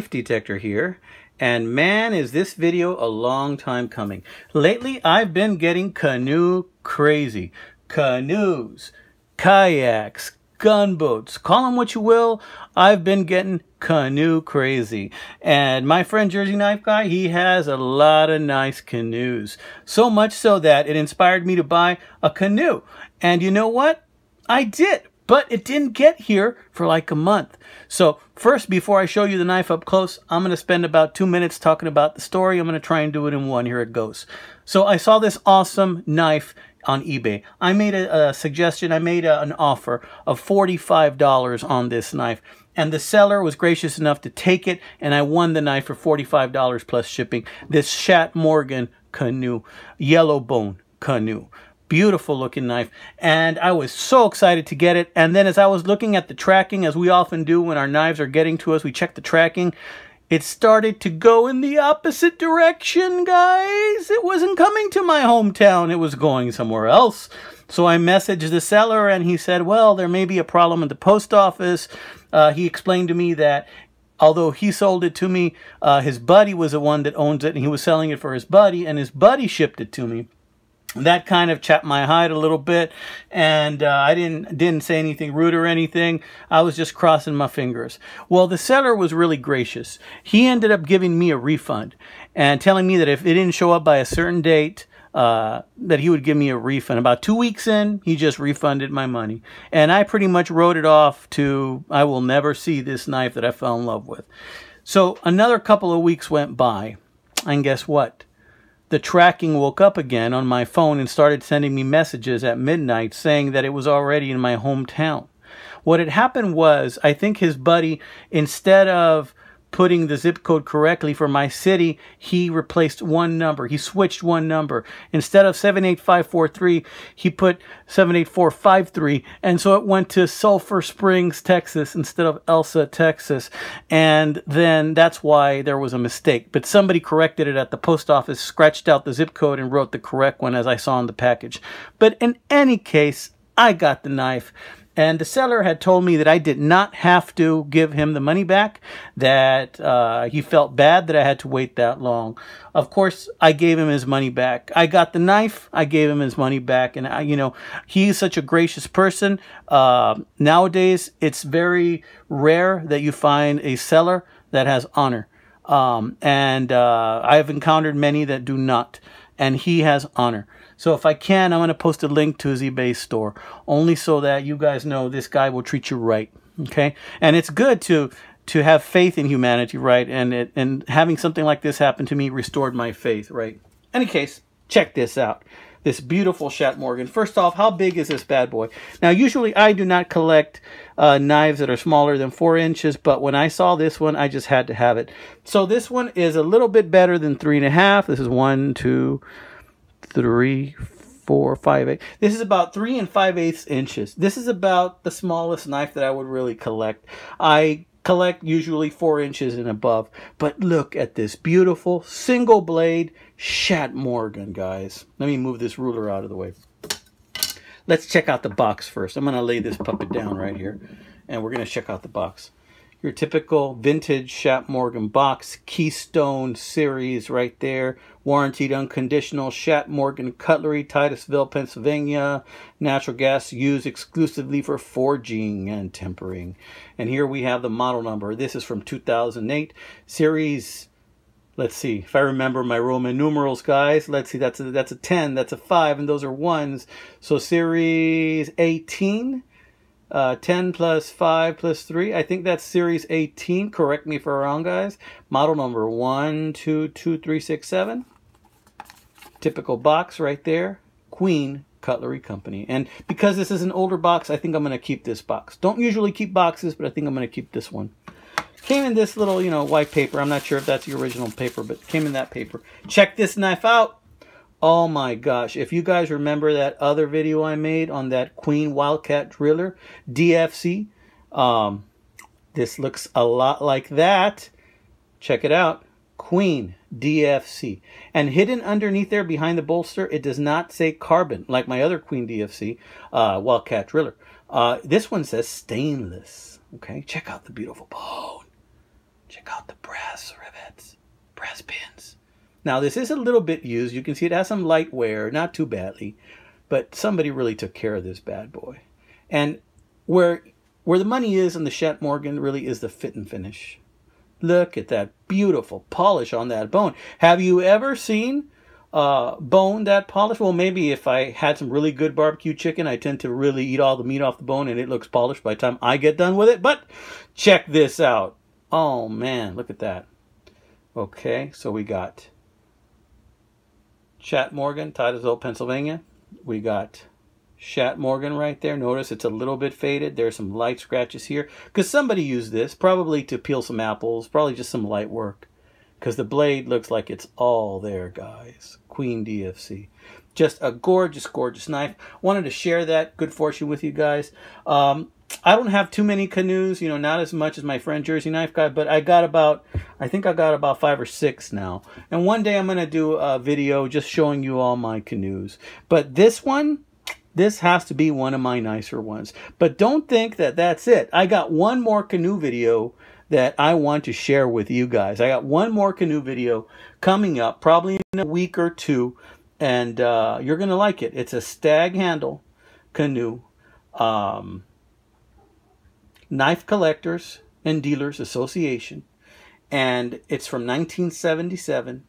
knife detector here, and man, is this video a long time coming. Lately I've been getting canoe crazy. Canoes, kayaks, gunboats, call them what you will, I've been getting canoe crazy. And my friend Jersey Knife Guy, he has a lot of nice canoes. So much so that it inspired me to buy a canoe. And you know what? I did. But it didn't get here for like a month. So first, before I show you the knife up close, I'm going to spend about 2 minutes talking about the story. I'm going to try and do it in one. Here it goes. So I saw this awesome knife on eBay. I made a suggestion. I made an offer of $45 on this knife. And the seller was gracious enough to take it. And I won the knife for $45 plus shipping. This Schatt Canoe, yellow bone canoe. Beautiful looking knife, and I was so excited to get it. And then as I was looking at the tracking, as we often do when our knives are getting to us, we check the tracking. It started to go in the opposite direction, guys. It wasn't coming to my hometown. It was going somewhere else. So I messaged the seller, and he said, well, there may be a problem at the post office. He explained to me that although he sold it to me, his buddy was the one that owns it, and he was selling it for his buddy, and his buddy shipped it to me. That kind of chapped my hide a little bit, and I didn't say anything rude or anything. I was just crossing my fingers. Well, the seller was really gracious. He ended up giving me a refund and telling me that if it didn't show up by a certain date, that he would give me a refund. About 2 weeks in, he just refunded my money. And I pretty much wrote it off to, I will never see this knife that I fell in love with. So another couple of weeks went by, and guess what? The tracking woke up again on my phone and started sending me messages at midnight saying that it was already in my hometown. What had happened was, I think his buddy, instead of putting the zip code correctly for my city, he replaced one number. He switched one number. Instead of 78543, he put 78453. And so it went to Sulphur Springs, Texas, instead of Elsa, Texas. And then that's why there was a mistake. But somebody corrected it at the post office, scratched out the zip code, and wrote the correct one as I saw in the package. But in any case, I got the knife. And the seller had told me that I did not have to give him the money back, that he felt bad that I had to wait that long. Of course, I gave him his money back. I got the knife. I gave him his money back. And, you know, he's such a gracious person. Nowadays, it's very rare that you find a seller that has honor. I've encountered many that do not. And he has honor. So if I can, I'm going to post a link to his eBay store, only so that you guys know this guy will treat you right. Okay? And it's good to have faith in humanity, right? And having something like this happen to me restored my faith, right? Any case, check this out. This beautiful Schatt. First off, how big is this bad boy? Now, usually I do not collect knives that are smaller than 4 inches, but when I saw this one, I just had to have it. So this one is a little bit better than 3.5. This is 1, 2, 3, 4, 5, 8. This is about 3 5/8 inches. This is about the smallest knife that I would really collect. I collect usually 4 inches and above. But look at this beautiful single blade Schatt, guys. Let me move this ruler out of the way. Let's check out the box first. I'm going to lay this puppet down right here, and we're going to check out the box. Your typical vintage Schatt box, Keystone series right there. Warranted unconditional Schatt cutlery, Titusville, Pennsylvania. Natural gas used exclusively for forging and tempering. And here we have the model number. This is from 2008. Series, let's see, if I remember my Roman numerals, guys. Let's see, that's a 10, that's a 5, and those are 1s. So series 18. 10 plus 5 plus 3. I think that's series 18. Correct me if I'm wrong, guys. Model number 122367. Typical box right there. Queen Cutlery Company. And because this is an older box, I think I'm going to keep this box. Don't usually keep boxes, but I think I'm going to keep this one. Came in this little, white paper. I'm not sure if that's the original paper, but came in that paper. Check this knife out. Oh my gosh, if you guys remember that other video I made on that Queen Wildcat Driller, DFC, this looks a lot like that. Check it out, Queen DFC. And hidden underneath there behind the bolster, it does not say carbon, like my other Queen DFC, Wildcat Driller. This one says stainless. Okay, check out the beautiful bone. Check out the brass rivets, brass pins. Now this is a little bit used. You can see it has some light wear, not too badly, but somebody really took care of this bad boy. And where the money is in the Schatt Morgan really is the fit and finish. Look at that beautiful polish on that bone. Have you ever seen bone that polished? Well, maybe if I had some really good barbecue chicken, I tend to really eat all the meat off the bone and it looks polished by the time I get done with it. But check this out. Oh man, look at that. Okay, so we got Schatt Morgan, Titusville, Pennsylvania. We got Schatt Morgan right there. Notice it's a little bit faded. There's some light scratches here because somebody used this probably to peel some apples, probably just some light work, because the blade looks like it's all there, guys. Queen DFC. Just a gorgeous, gorgeous knife. Wanted to share that good fortune with you guys. I don't have too many canoes, you know, not as much as my friend Jersey Knife Guy, but I think I got about 5 or 6 now. And one day I'm going to do a video just showing you all my canoes. But this one, this has to be one of my nicer ones. But don't think that that's it. I got one more canoe video that I want to share with you guys. I got one more canoe video coming up, probably in a week or two, and you're going to like it. It's a stag handle canoe. Knife Collectors and Dealers Association, and it's from 1977,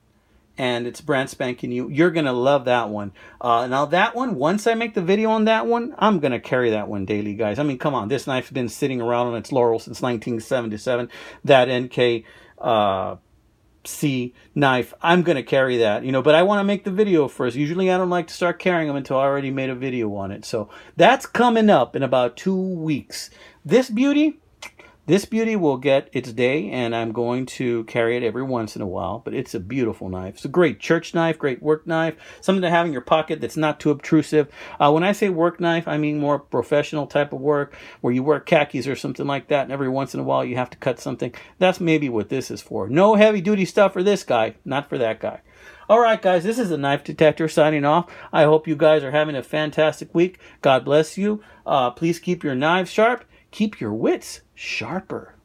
and it's brand spanking new. You're gonna love that one. Now that one, once I make the video on that one, I'm gonna carry that one daily, guys. I mean, come on, this knife's been sitting around on its laurels since 1977. That NK C knife, I'm gonna carry that, you know, but I want to make the video first. Usually I don't like to start carrying them until I already made a video on it. So that's coming up in about 2 weeks. This beauty will get its day, and I'm going to carry it every once in a while, but it's a beautiful knife. It's a great church knife, great work knife, something to have in your pocket that's not too obtrusive. When I say work knife, I mean more professional type of work, where you wear khakis or something like that, and every once in a while you have to cut something. That's maybe what this is for. No heavy duty stuff for this guy, not for that guy. All right, guys, this is the Knife Detector signing off. I hope you guys are having a fantastic week. God bless you. Please keep your knives sharp. Keep your wits sharper.